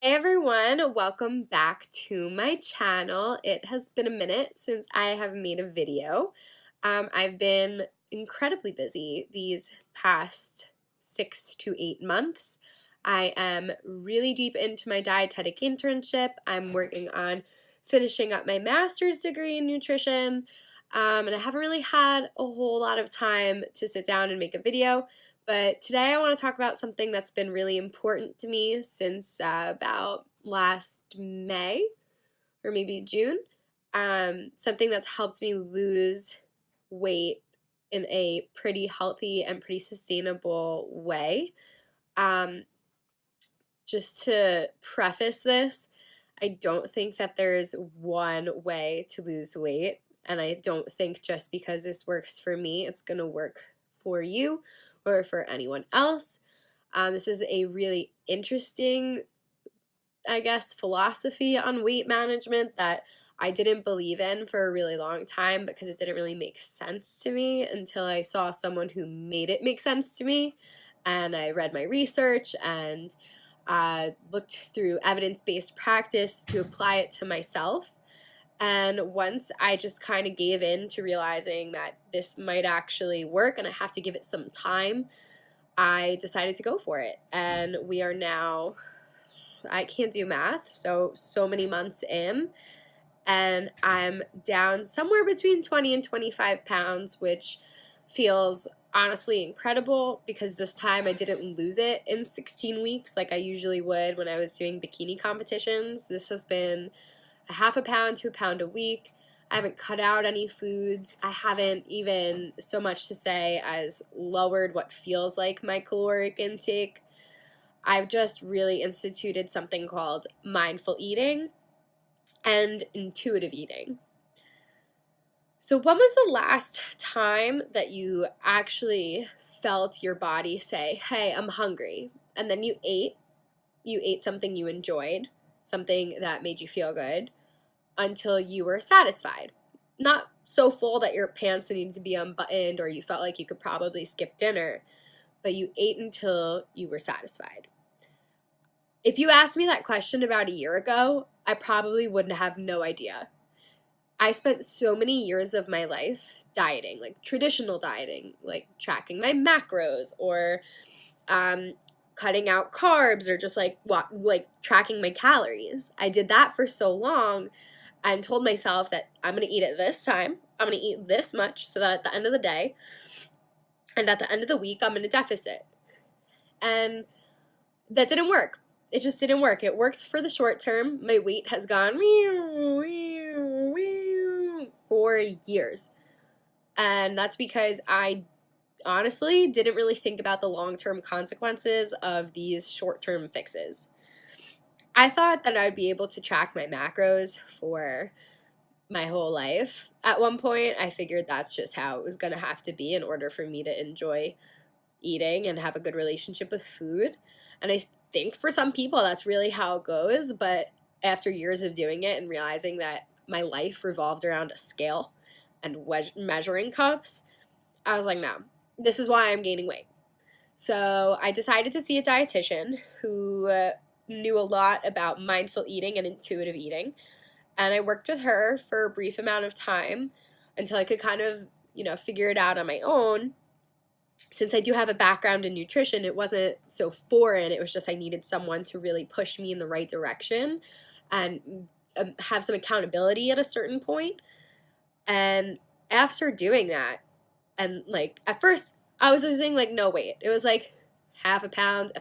Hey everyone, welcome back to my channel. It has been a minute since I have made a video. I've been incredibly busy these past 6 to 8 months. I am really deep into my dietetic internship. I'm working on finishing up my master's degree in nutrition, and I haven't really had a whole lot of time to sit down and make a video. But today I want to talk about something that's been really important to me since about last May or maybe June. Something that's helped me lose weight in a pretty healthy and pretty sustainable way. Um, just to preface this, I don't think that there's one way to lose weight. And I don't think just because this works for me, it's going to work for you or for anyone else. This is a really interesting, I guess, philosophy on weight management that I didn't believe in for a really long time because it didn't really make sense to me until I saw someone who made it make sense to me. And I read my research and looked through evidence-based practice to apply it to myself. And once I just kind of gave in to realizing that this might actually work and I have to give it some time, I decided to go for it. And we are now, I can't do math, so many months in, and I'm down somewhere between 20 and 25 pounds, which feels honestly incredible because this time I didn't lose it in 16 weeks like I usually would when I was doing bikini competitions. This has been a half a pound to a pound a week. I haven't cut out any foods. I haven't even so much to say as lowered what feels like my caloric intake. I've just really instituted something called mindful eating and intuitive eating. So when was the last time that you actually felt your body say, hey, I'm hungry, and then you ate something you enjoyed, something that made you feel good, until you were satisfied? Not so full that your pants needed to be unbuttoned or you felt like you could probably skip dinner, but you ate until you were satisfied. If you asked me that question about a year ago, I probably wouldn't have no idea. I spent so many years of my life dieting, like traditional dieting, like tracking my macros or cutting out carbs or just like tracking my calories. I did that for so long and told myself that I'm going to eat at this time. I'm going to eat this much so that at the end of the day and at the end of the week, I'm in a deficit. And that didn't work. It just didn't work. It worked for the short term. My weight has gone for years. And that's because I honestly didn't really think about the long-term consequences of these short-term fixes. I thought that I'd be able to track my macros for my whole life. At one point, I figured that's just how it was going to have to be in order for me to enjoy eating and have a good relationship with food. And I think for some people that's really how it goes, but after years of doing it and realizing that my life revolved around a scale and measuring cups, I was like, no, this is why I'm gaining weight. So I decided to see a dietitian who knew a lot about mindful eating and intuitive eating. And I worked with her for a brief amount of time until I could kind of, figure it out on my own. Since I do have a background in nutrition, it wasn't so foreign. It was just I needed someone to really push me in the right direction and have some accountability at a certain point. And after doing that, and like at first I was losing like no weight. It was like half a pound,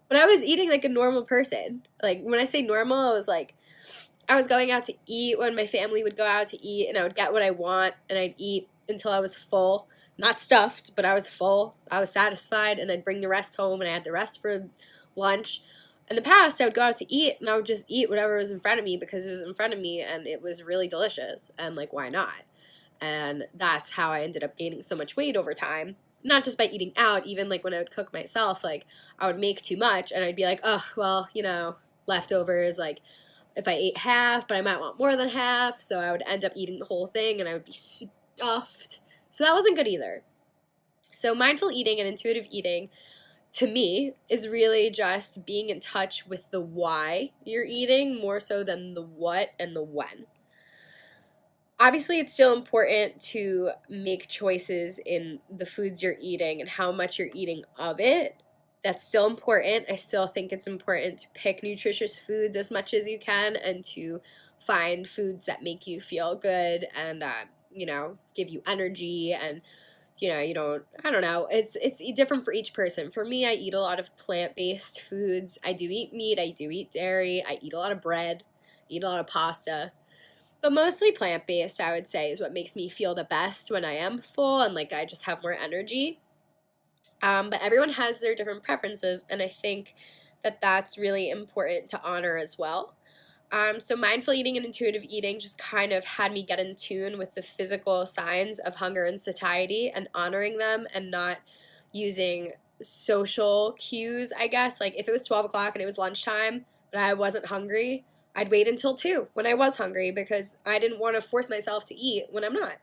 but I was eating like a normal person. Like when I say normal, it was like I was going out to eat when my family would go out to eat, and I would get what I want and I'd eat until I was full. Not stuffed, but I was full. I was satisfied, and I'd bring the rest home, and I had the rest for lunch. In the past, I would go out to eat, and I would just eat whatever was in front of me because it was in front of me, and it was really delicious, and like, why not? And that's how I ended up gaining so much weight over time. Not just by eating out, even like when I would cook myself, like I would make too much, and I'd be like, oh, well, leftovers, like if I ate half, but I might want more than half, so I would end up eating the whole thing, and I would be stuffed. So that wasn't good either. So mindful eating and intuitive eating to me, is really just being in touch with the why you're eating more so than the what and the when. Obviously, it's still important to make choices in the foods you're eating and how much you're eating of it. That's still important. I still think it's important to pick nutritious foods as much as you can and to find foods that make you feel good and, give you energy and you don't, I don't know, it's different for each person. For me, I eat a lot of plant-based foods. I do eat meat, I do eat dairy, I eat a lot of bread, eat a lot of pasta. But mostly plant-based, I would say, is what makes me feel the best when I am full and like I just have more energy. But everyone has their different preferences, and I think that that's really important to honor as well. So mindful eating and intuitive eating just kind of had me get in tune with the physical signs of hunger and satiety and honoring them and not using social cues, I guess. Like if it was 12 o'clock and it was lunchtime, but I wasn't hungry, I'd wait until 2 when I was hungry because I didn't want to force myself to eat when I'm not.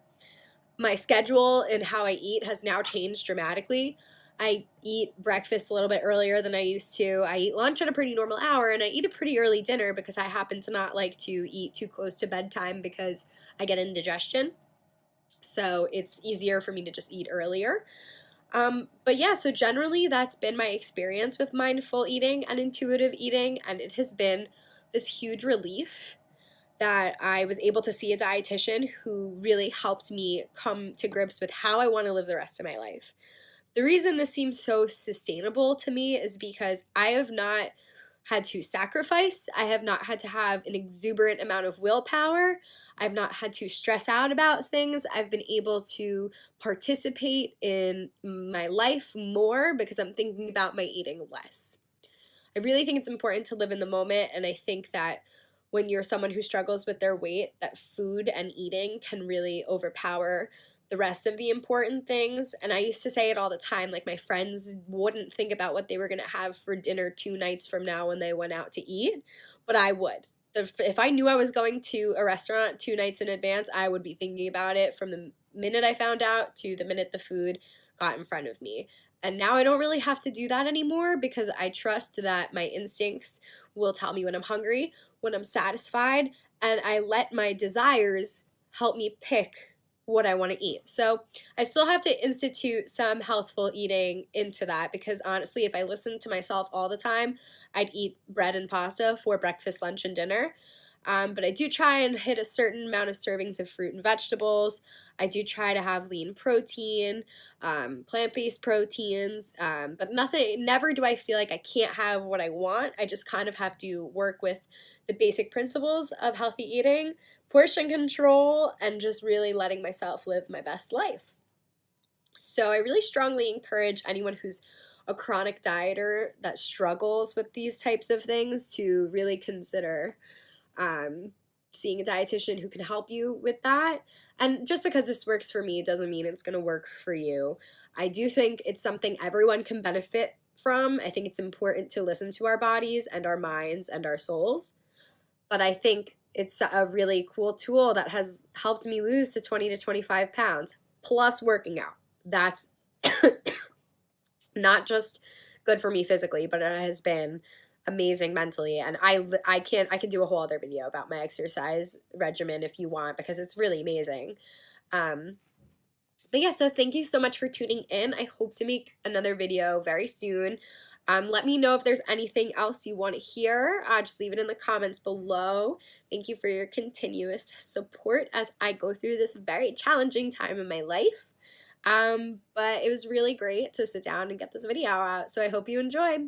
My schedule and how I eat has now changed dramatically. I eat breakfast a little bit earlier than I used to. I eat lunch at a pretty normal hour, and I eat a pretty early dinner because I happen to not like to eat too close to bedtime because I get indigestion. So it's easier for me to just eat earlier. But yeah, so generally that's been my experience with mindful eating and intuitive eating, and it has been this huge relief that I was able to see a dietitian who really helped me come to grips with how I want to live the rest of my life. The reason this seems so sustainable to me is because I have not had to sacrifice. I have not had to have an exuberant amount of willpower. I've not had to stress out about things. I've been able to participate in my life more because I'm thinking about my eating less. I really think it's important to live in the moment, and I think that when you're someone who struggles with their weight, that food and eating can really overpower the rest of the important things. And I used to say it all the time, like my friends wouldn't think about what they were going to have for dinner 2 nights from now when they went out to eat, but I would. If I knew I was going to a restaurant 2 nights in advance, I would be thinking about it from the minute I found out to the minute the food got in front of me. And now I don't really have to do that anymore because I trust that my instincts will tell me when I'm hungry, when I'm satisfied, and I let my desires help me pick what I want to eat. So I still have to institute some healthful eating into that because honestly, if I listened to myself all the time, I'd eat bread and pasta for breakfast, lunch, and dinner. But I do try and hit a certain amount of servings of fruit and vegetables. I do try to have lean protein, plant-based proteins, but never do I feel like I can't have what I want. I just kind of have to work with the basic principles of healthy eating, portion control, and just really letting myself live my best life. So I really strongly encourage anyone who's a chronic dieter that struggles with these types of things to really consider um, seeing a dietitian who can help you with that. And just because this works for me doesn't mean it's going to work for you. I do think it's something everyone can benefit from. I think it's important to listen to our bodies and our minds and our souls. But I think it's a really cool tool that has helped me lose the 20 to 25 pounds plus working out. That's not just good for me physically, but it has been amazing mentally. And I can do a whole other video about my exercise regimen if you want because it's really amazing. But yeah, so thank you so much for tuning in. I hope to make another video very soon. Let me know if there's anything else you want to hear. Just leave it in the comments below. Thank you for your continuous support as I go through this very challenging time in my life. But it was really great to sit down and get this video out, so I hope you enjoy.